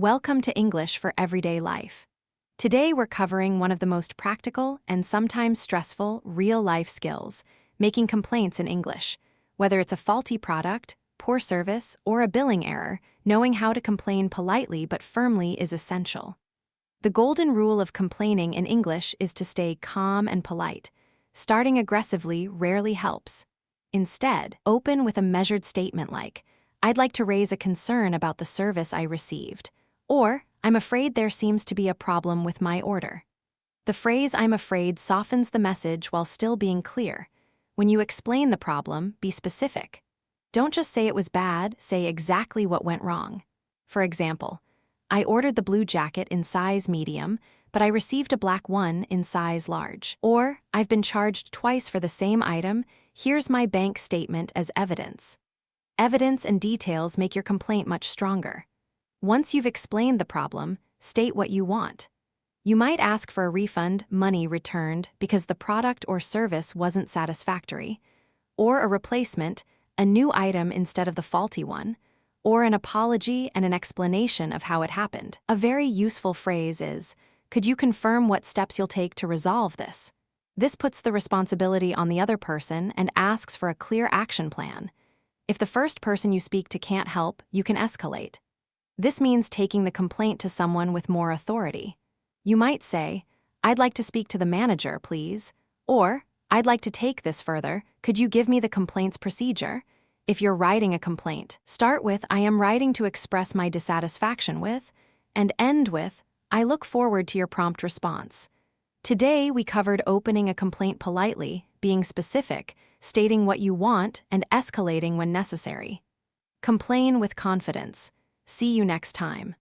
Welcome to English for Everyday Life. Today we're covering one of the most practical and sometimes stressful real-life skills, making complaints in English. Whether it's a faulty product, poor service, or a billing error, knowing how to complain politely but firmly is essential. The golden rule of complaining in English is to stay calm and polite. Starting aggressively rarely helps. Instead, open with a measured statement like, "I'd like to raise a concern about the service I received," or, "I'm afraid there seems to be a problem with my order." The phrase "I'm afraid" softens the message while still being clear. When you explain the problem, be specific. Don't just say it was bad, say exactly what went wrong. For example, "I ordered the blue jacket in size medium, but I received a black one in size large." Or, "I've been charged twice for the same item, here's my bank statement as evidence." Evidence and details make your complaint much stronger. Once you've explained the problem, state what you want. You might ask for a refund, money returned because the product or service wasn't satisfactory, or a replacement, a new item instead of the faulty one, or an apology and an explanation of how it happened. A very useful phrase is, "Could you confirm what steps you'll take to resolve this?" This puts the responsibility on the other person and asks for a clear action plan. If the first person you speak to can't help, you can escalate. This means taking the complaint to someone with more authority. You might say, "I'd like to speak to the manager, please," or, "I'd like to take this further, could you give me the complaint's procedure?" If you're writing a complaint, start with, "I am writing to express my dissatisfaction with," and end with, "I look forward to your prompt response." Today, we covered opening a complaint politely, being specific, stating what you want, and escalating when necessary. Complain with confidence. See you next time.